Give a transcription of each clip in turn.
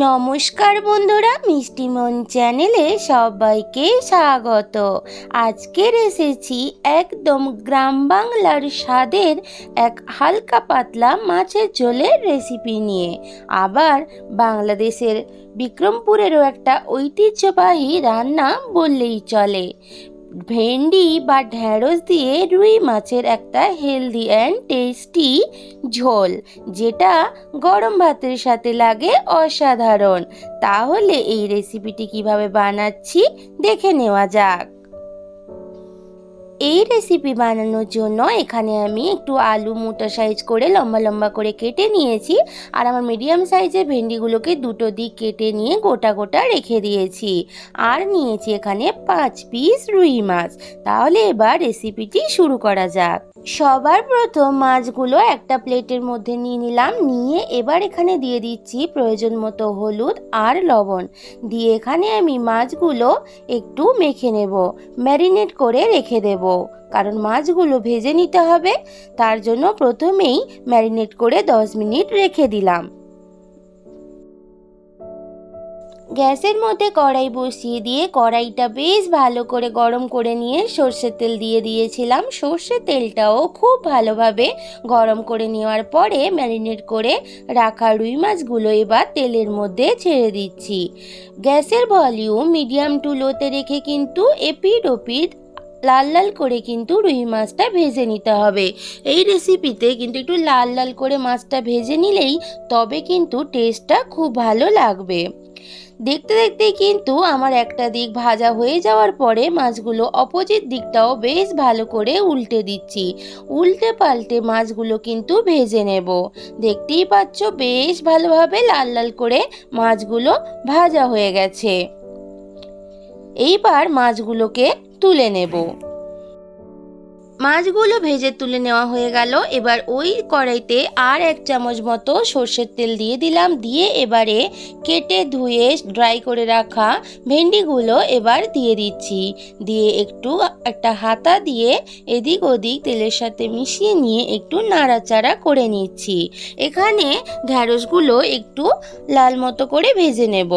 নমস্কার বন্ধুরা, মিষ্টিমন চ্যানেলে সবাইকে স্বাগত। আজকের এসেছি একদম গ্রাম বাংলার স্বাদের এক হালকা পাতলা মাছের ঝোলের রেসিপি নিয়ে। আবার বাংলাদেশের বিক্রমপুরেরও একটা ঐতিহ্যবাহী রান্না বললেই চলে। ভেন্ডি বা ঢ্যাঁড়স দিয়ে রুই মাছের একটা হেলদি অ্যান্ড টেস্টি ঝোল, যেটা গরম ভাতের সাথে লাগে অসাধারণ। তাহলে এই রেসিপিটি কিভাবে বানাচ্ছি দেখে নেওয়া যাক। এই রেসিপি বানানোর জন্য এখানে আমি একটু আলু মোটা সাইজ করে লম্বা লম্বা করে কেটে নিয়েছি, আর আমার মিডিয়াম সাইজের ভেন্ডিগুলোকে দুটো দিক কেটে নিয়ে গোটা গোটা রেখে দিয়েছি। আর নিয়েছি এখানে 5 পিস রুই মাছ। তাহলে এবার রেসিপিটি শুরু করা যাক। সবার প্রথম মাছগুলো একটা প্লেটের মধ্যে নিয়ে নিলাম। নিয়ে এবার এখানে দিয়ে দিচ্ছি প্রয়োজন মতো হলুদ আর লবণ। দিয়ে এখানে আমি মাছগুলো একটু মেখে নেব, ম্যারিনেট করে রেখে দেব, কারণ মাছগুলো ভেজে নিতে হবে। তার জন্য প্রথমেই ম্যারিনেট করে 10 মিনিট রেখে দিলাম। গ্যাসের মধ্যে কড়াই বসিয়ে দিয়ে কড়াইটা বেশ ভালো করে গরম করে নিয়ে সর্ষের তেল দিয়ে দিয়েছিলাম। সর্ষের তেলটাও খুব ভালোভাবে গরম করে নেওয়ার পরে ম্যারিনেট করে রাখা রুই মাছগুলো এবার তেলের মধ্যে ছেড়ে দিচ্ছি। গ্যাসের ভলিউম মিডিয়াম টু লোতে রেখে কিন্তু এপিট ওপিট লাল লাল করে কিন্তু রুই মাছটা ভেজে নিতে হবে। এই রেসিপিতে কিন্তু একটু লাল লাল করে মাছটা ভেজে নিলেই তবে কিন্তু টেস্টটা খুব ভালো লাগবে। দেখতে দেখতেই কিন্তু আমার একটা দিক ভাজা হয়ে যাওয়ার পরে মাছগুলো অপোজিট দিকটাও বেশ ভালো করে উল্টে দিচ্ছি। উল্টে পাল্টে মাছগুলো কিন্তু ভেজে নেব। দেখতেই পাচ্ছ বেশ ভালোভাবে লাল লাল করে মাছগুলো ভাজা হয়ে গেছে। এইবার মাছগুলোকে তুলে নেব। মাছগুলো ভেজে তুলে নেওয়া হয়ে গেল। এবার ওই কড়াইতে আর 1 চামচ মতো সর্ষের তেল দিয়ে দিলাম। দিয়ে এবারে কেটে ধুয়ে ড্রাই করে রাখা ভেন্ডিগুলো এবার দিয়ে দিচ্ছি। দিয়ে একটু একটা হাতা দিয়ে এদিক ওদিক তেলের সাথে মিশিয়ে নিয়ে একটু নাড়াচাড়া করে নিচ্ছি। এখানে ঢ্যাঁড়সগুলো একটু লাল মতো করে ভেজে নেব।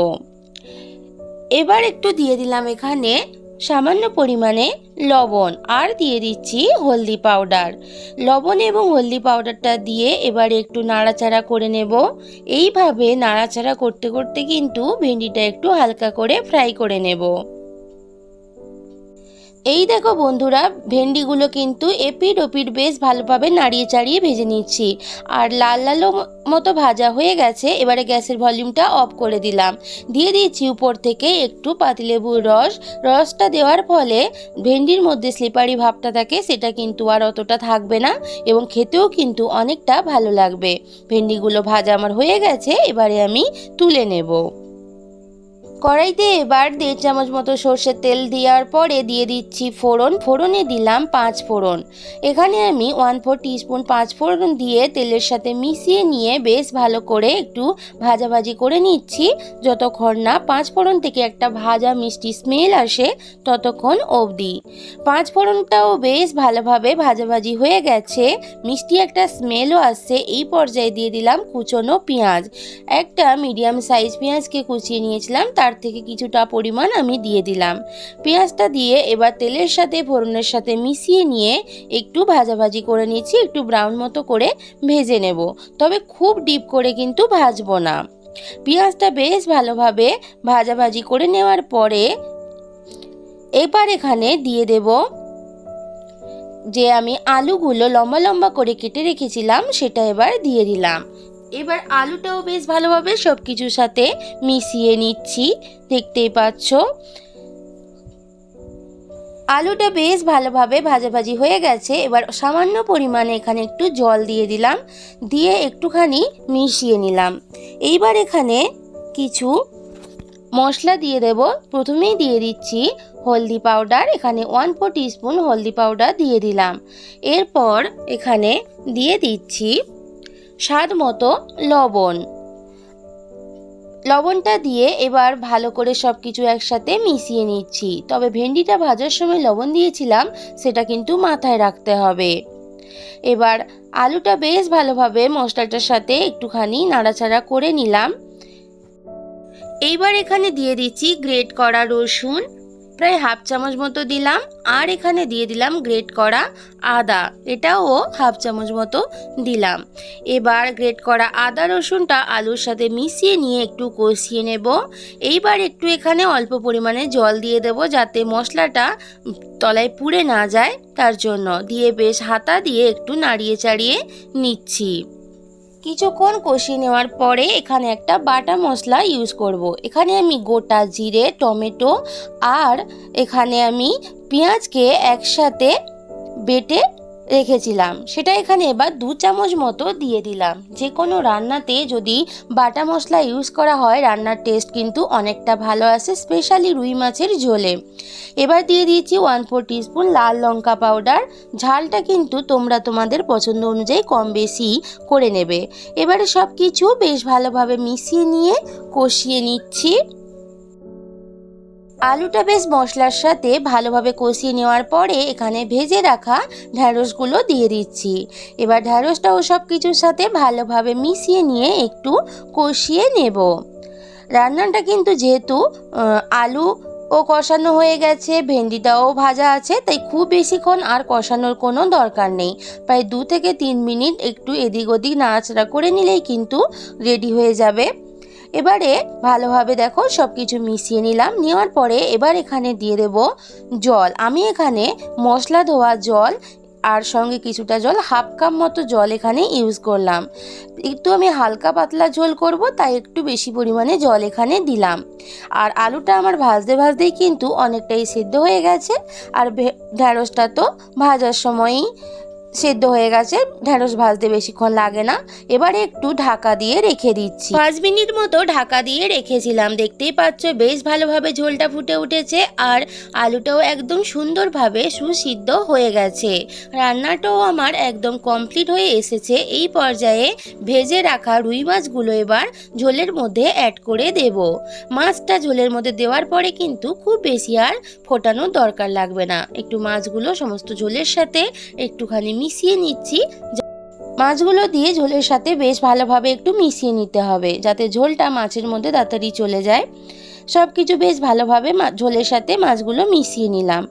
এবার একটু দিয়ে দিলাম এখানে সামান্য পরিমাণে লবণ, আর দিয়ে দিচ্ছি হলদি পাউডার। লবণ এবং হলদি পাউডারটা দিয়ে এবারে একটু নাড়াচাড়া করে নেব। এইভাবে নাড়াচাড়া করতে করতে কিন্তু ভেন্ডিটা একটু হালকা করে ফ্রাই করে নেব। এই দেখো বন্ধুরা, ভেন্ডিগুলো কিন্তু এপিট ওপিট বেশ ভালোভাবে নাড়িয়ে চাড়িয়ে ভেজে নিচ্ছি, আর লাল লাল মতো ভাজা হয়ে গেছে। এবারে গ্যাসের ভলিউমটা অফ করে দিলাম। দিয়ে দিচ্ছি উপর থেকে একটু পাতিলেবুর রস। রসটা দেওয়ার ফলে ভেন্ডির মধ্যে স্লিপারি ভাবটা থাকে, সেটা কিন্তু আর অতটা থাকবে না এবং খেতেও কিন্তু অনেকটা ভালো লাগবে। ভেন্ডিগুলো ভাজা আমার হয়ে গেছে, এবারে আমি তুলে নেব। কড়াইতে এবার 1.5 চামচ মতো সর্ষের তেল দেওয়ার পরে দিয়ে দিচ্ছি ফোড়ন। ফোড়নে দিলাম 5 ফোড়ন। এখানে আমি 1/4 টিস্পুন 5 ফোড়ন দিয়ে তেলের সাথে মিশিয়ে নিয়ে বেশ ভালো করে একটু ভাজাভাজি করে নিচ্ছি, যতক্ষণ না 5 ফোড়ন থেকে একটা ভাজা মিষ্টি স্মেল আসে ততক্ষণ অবধি। 5 ফোড়নটাও বেশ ভালোভাবে ভাজাভাজি হয়ে গেছে, মিষ্টি একটা স্মেলও আসছে। এই পর্যায়ে দিয়ে দিলাম কুচনো পেঁয়াজ। একটা মিডিয়াম সাইজ পেঁয়াজকে কুচিয়ে নিয়েছিলাম, তার থেকে কিছুটা পরিমাণ আমি দিয়ে দিলাম। পেঁয়াজটা দিয়ে এবার তেলের সাথে ফোড়নের সাথে মিশিয়ে নিয়ে একটু ভাজাভাজি করে নিচ্ছি। একটু ব্রাউন মতো করে ভেজে নেব, তবে খুব ডিপ করে কিন্তু ভাজবো না। পেঁয়াজটা বেশ ভালোভাবে ভাজাভাজি করে নেওয়ার পরে এবার এখানে দিয়ে দেব যে আমি আলুগুলো লম্বা লম্বা করে কেটে রেখেছিলাম, সেটা এবার দিয়ে দিলাম। এবার আলুটাও বেশ ভালোভাবে সব কিছুর সাথে মিশিয়ে নিচ্ছি। দেখতেই পাচ্ছ আলুটা বেশ ভালোভাবে ভাজাভাজি হয়ে গেছে। এবার সামান্য পরিমাণে এখানে একটু জল দিয়ে দিলাম, দিয়ে একটুখানি মিশিয়ে নিলাম। এইবার এখানে কিছু মশলা দিয়ে দেব। প্রথমেই দিয়ে দিচ্ছি হলদি পাউডার। এখানে 1/4 টিস্পুন হলদি পাউডার দিয়ে দিলাম। এরপর এখানে দিয়ে দিচ্ছি স্বাদ মতো লবণ। লবণটা দিয়ে এবার ভালো করে সব কিছু একসাথে মিশিয়ে নিচ্ছি। তবে ভেন্ডিটা ভাজার সময় লবণ দিয়েছিলাম, সেটা কিন্তু মাথায় রাখতে হবে। এবার আলুটা বেশ ভালোভাবে মশলাটার সাথে একটুখানি নাড়াচাড়া করে নিলাম। এইবার এখানে দিয়ে দিচ্ছি গ্রেট করা রসুন, প্রায় হাফ চামচ মতো দিলাম। আর এখানে দিয়ে দিলাম গ্রেট করা আদা, এটাও হাফ চামচ মতো দিলাম। এবার গ্রেট করা আদা রসুনটা আলুর সাথে মিশিয়ে নিয়ে একটু কষিয়ে নেব। এইবার একটু এখানে অল্প পরিমাণে জল দিয়ে দেব, যাতে মশলাটা তলায় পুড়ে না যায়, তার জন্য দিয়ে বেশ হাতা দিয়ে একটু নাড়িয়ে চাড়িয়ে নিচ্ছি। কিছুক্ষণ কষিয়ে নেওয়ার পরে এখানে একটা বাটা মশলা ইউজ করব। এখানে আমি গোটা জিরে, টমেটো আর এখানে আমি পেঁয়াজকে একসাথে বেটে রেখেছিলাম, সেটা এখানে এবার 2 চামচ মতো দিয়ে দিলাম। যে কোনো রান্নাতে যদি বাটা মশলা ইউজ করা হয় রান্নার টেস্ট কিন্তু অনেকটা ভালো আসে, স্পেশালি রুই মাছের ঝোলে। এবার দিয়ে দিয়েছি 1/4 টিস্পুন লাল লঙ্কা পাউডার। ঝালটা কিন্তু তোমরা তোমাদের পছন্দ অনুযায়ী কম বেশি করে নেবে। এবারে সব কিছু বেশ ভালোভাবে মিশিয়ে নিয়ে কষিয়ে নিচ্ছি। আলুটা বেশ মশলার সাথে ভালোভাবে কষিয়ে নেওয়ার পরে এখানে ভেজে রাখা ঢ্যাঁড়সগুলো দিয়ে দিচ্ছি। এবার ঢ্যাঁড়সটাও সব কিছুর সাথে ভালোভাবে মিশিয়ে নিয়ে একটু কষিয়ে নেব। রান্নাটা কিন্তু যেহেতু আলু ও কষানো হয়ে গেছে, ভেন্ডিটাও ভাজা আছে, তাই খুব বেশিক্ষণ আর কষানোর কোনো দরকার নেই। প্রায় 2 থেকে 3 মিনিট একটু এদিক ওদিক নাড়াচাড়া করে নিলেই কিন্তু রেডি হয়ে যাবে। এবারে ভালোভাবে দেখো সব কিছু মিশিয়ে নিলাম। নেওয়ার পরে এবার এখানে দিয়ে দেব জল। আমি এখানে মশলা ধোয়া জল আর সঙ্গে কিছুটা জল, হাফ কাপ মতো জল এখানে ইউজ করলাম। একটু আমি হালকা পাতলা ঝোল করব, তাই একটু বেশি পরিমাণে জল এখানে দিলাম। আর আলুটা আমার ভাজতে ভাজতেই কিন্তু অনেকটাই সেদ্ধ হয়ে গেছে, আর ঢ্যাঁড়সটা তো ভাজার সময়ই সেদ্ধ হয়ে গেছে, ঢ্যাঁড়স ভাজতে বেশিক্ষণ লাগে না। এবারে একটু ঢাকা দিয়ে রেখে দিচ্ছি। 5 মিনিট মতো ঢাকা দিয়ে রেখেছিলাম। দেখতেই পাচ্ছ বেশ ভালোভাবে ঝোলটা ফুটে উঠেছে আর আলুটাও একদম সুন্দরভাবে সুসিদ্ধ হয়ে গেছে। রান্নাটাও আমার একদম কমপ্লিট হয়ে এসেছে। এই পর্যায়ে ভেজে রাখা রুই মাছগুলো এবার ঝোলের মধ্যে অ্যাড করে দেব। মাছটা ঝোলের মধ্যে দেওয়ার পরে কিন্তু খুব বেশি আর ফোটানোর দরকার লাগবে না। একটু মাছগুলো সমস্ত ঝোলের সাথে একটুখানি মিশিয়ে নিচ্ছি। মাছগুলো দিয়ে ঝোলের সাথে বেশ ভালোভাবে একটু মিশিয়ে নিতে হবে, যাতে ঝোলটা মাছের মধ্যে তাড়াতাড়ি চলে যায়। সব কিছু বেশ ভালোভাবে ঝোলের সাথে মাছগুলো মিশিয়ে নিলাম।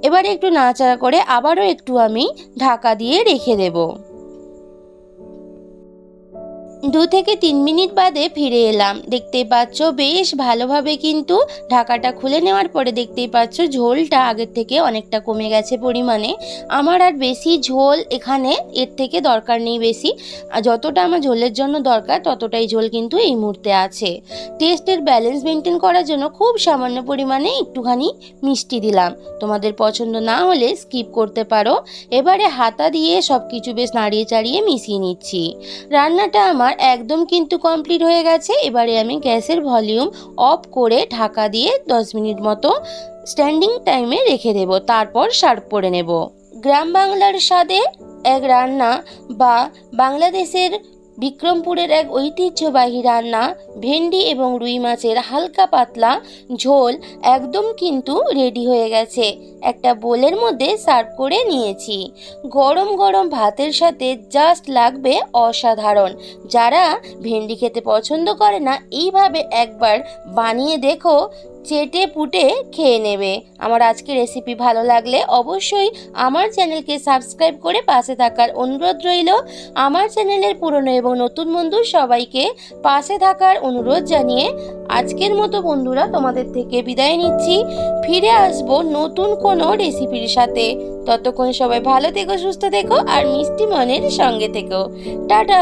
এবারে একটু নাড়াচাড়া করে আবারও একটু আমি ঢাকা দিয়ে রেখে দেবো। 2 থেকে 3 মিনিট বাদে ফিরে এলাম। দেখতেই পাচ্ছ বেশ ভালোভাবে কিন্তু ঢাকাটা খুলে নেওয়ার পরে দেখতেই পাচ্ছ ঝোলটা আগের থেকে অনেকটা কমে গেছে পরিমাণে। আমার আর বেশি ঝোল এখানে এর থেকে দরকার নেই বেশি, যতটা আমার ঝোলের জন্য দরকার ততটাই ঝোল কিন্তু এই মুহূর্তে আছে। টেস্টের ব্যালেন্স মেনটেন করার জন্য খুব সামান্য পরিমাণে একটুখানি মিষ্টি দিলাম, তোমাদের পছন্দ না হলে স্কিপ করতে পারো। এবারে হাতা দিয়ে সব কিছু বেশ নাড়িয়ে চাড়িয়ে মিশিয়ে নিচ্ছি। রান্নাটা আমার একদম কিন্তু কমপ্লিট হয়ে গেছে। এবারে আমি গ্যাসের ভলিউম অফ করে ঢাকা দিয়ে 10 মিনিট মতো স্ট্যান্ডিং টাইমে রেখে দেব, তারপর সার্ভ করে নেব। গ্রাম বাংলার স্বাদে এক রান্না বা বাংলাদেশের বিক্রমপুরের এক ঐতিহ্যবাহী রান্না ভেন্ডি এবং রুই মাছের হালকা পাতলা ঝোল একদম কিন্তু রেডি হয়ে গেছে। একটা বোলের মধ্যে সার্ভ করে নিয়েছি। গরম গরম ভাতের সাথে জাস্ট লাগবে অসাধারণ। যারা ভেন্ডি খেতে পছন্দ করে না, এইভাবে একবার বানিয়ে দেখো, চেটে পুটে খেয়ে নেবে। আমার আজকের রেসিপি ভালো লাগলে অবশ্যই আমার চ্যানেলকে সাবস্ক্রাইব করে পাশে থাকার অনুরোধ রইল। আমার চ্যানেলের পুরনো এবং নতুন বন্ধু সবাইকে পাশে থাকার অনুরোধ জানিয়ে আজকের মতো বন্ধুরা তোমাদের থেকে বিদায় নিচ্ছি। ফিরে আসবো নতুন কোনো রেসিপির সাথে। ততক্ষণ সবাই ভালো থেকো, সুস্থ থেকো আর মিষ্টি মনের সঙ্গে থেকো। টাটা।